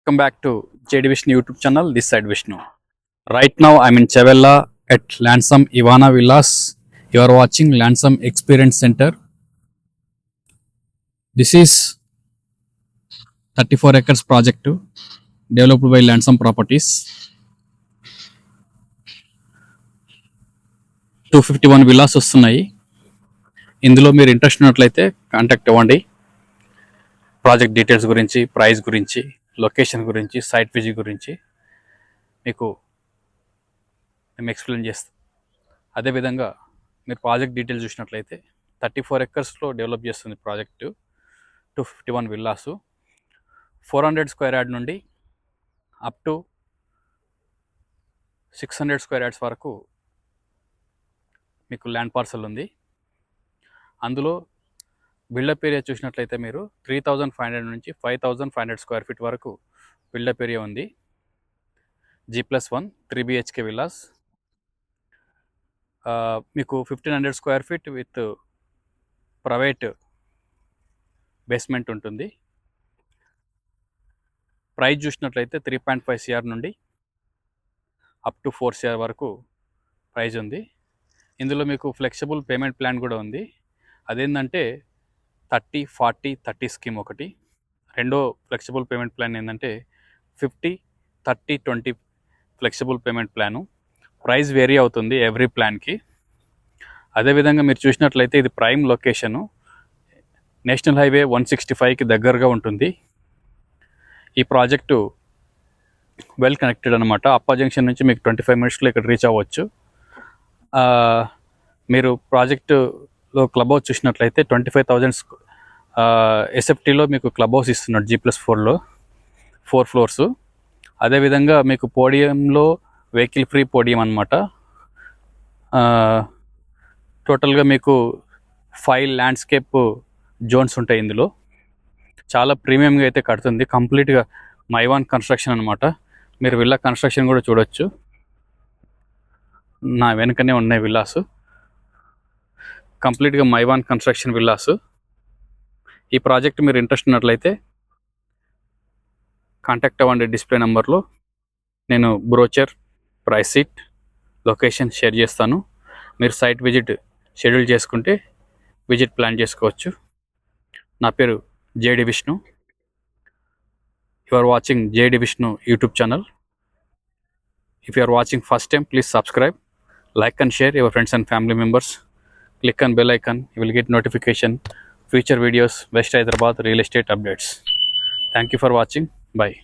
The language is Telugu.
Welcome back to JD Vishnu YouTube channel. This side Vishnu. Right now I'm in Chavella at Lansam Ivana Villas. You are watching Lansam Experience Center. This is 34 acres project developed by Lansam Properties. 251 villas వస్తున్నాయి. ఇందులో మీరు ఇంట్రెస్ట్ ఉన్నట్లయితే కాంటాక్ట్ అవ్వండి. ప్రాజెక్ట్ డీటెయిల్స్ గురించి, ప్రైస్ గురించి, లొకేషన్ గురించి, సైట్ విజిట్ గురించి మీకు మేము ఎక్స్ప్లెయిన్ చేస్తాం. అదేవిధంగా మీరు ప్రాజెక్ట్ డీటెయిల్స్ చూసినట్లయితే 34 ఎకర్స్లో డెవలప్ చేస్తుంది ప్రాజెక్టు. 251 విల్లాసు, 400 స్క్వేర్ యార్డ్ నుండి అప్ టు 600 స్క్వేర్ యార్డ్స్ వరకు మీకు ల్యాండ్ పార్సల్ ఉంది. అందులో బిల్డప్ ఏరియా చూసినట్లయితే మీరు 3500 నుంచి 5500 స్క్వేర్ ఫీట్ వరకు బిల్డప్ ఏరియా ఉంది. G+1 3 BHK villas. మీకు 1500 square feet with private basement ఉంటుంది. ప్రైస్ చూసినట్లయితే 3.5 CR నుండి అప్ టు 4 CR వరకు ప్రైస్ ఉంది. ఇందులో మీకు ఫ్లెక్సిబుల్ పేమెంట్ ప్లాన్ కూడా ఉంది. అదేంటంటే 30-40-30 స్కీమ్ ఒకటి. రెండో ఫ్లెక్సిబుల్ పేమెంట్ ప్లాన్ ఏంటంటే 50-30-20 flexible payment plan. Price vary అవుతుంది ఎవ్రీ ప్లాన్కి. అదేవిధంగా మీరు చూసినట్లయితే ఇది ప్రైమ్ లొకేషను, నేషనల్ హైవే 165కి దగ్గరగా ఉంటుంది. ఈ ప్రాజెక్టు వెల్ కనెక్టెడ్ అనమాట. అప్పా జంక్షన్ నుంచి మీకు 25 మినిట్స్లో ఇక్కడ రీచ్ అవ్వచ్చు. మీరు ప్రాజెక్టులో క్లబ్ హౌస్ చూసినట్లయితే 25,000 ఎస్ఎఫ్టీలో మీకు క్లబ్ హౌస్ ఇస్తున్నాడు. G+4లో 4 ఫ్లోర్సు. అదేవిధంగా మీకు పోడియంలో వెహికల్ ఫ్రీ పోడియం అనమాట. టోటల్గా మీకు 5 ల్యాండ్స్కేప్ జోన్స్ ఉంటాయి. ఇందులో చాలా ప్రీమియంగా అయితే కడుతుంది. కంప్లీట్గా మైవాన్ కన్స్ట్రక్షన్ అనమాట. మీరు విల్లా కన్స్ట్రక్షన్ కూడా చూడొచ్చు. నా వెనుకనే ఉన్నాయి విల్లాసు. కంప్లీట్గా మైవాన్ కన్స్ట్రక్షన్ విల్లాసు. ఈ ప్రాజెక్ట్ మీరు ఇంట్రెస్ట్ ఉన్నట్లయితే కాంటాక్ట్ అవ్వండి. డిస్ప్లే నెంబర్లో నేను brochure, price sheet, location share చేస్తాను. మీరు సైట్ విజిట్ షెడ్యూల్ చేసుకుంటే విజిట్ ప్లాన్ చేసుకోవచ్చు. నా పేరు JD Vishnu. You are watching JD Vishnu YouTube channel. If you are watching first time, please subscribe, like and share your friends and family members. Click on bell icon. You will get notification future videos, West Hyderabad real estate updates. Thank you for watching. Bye.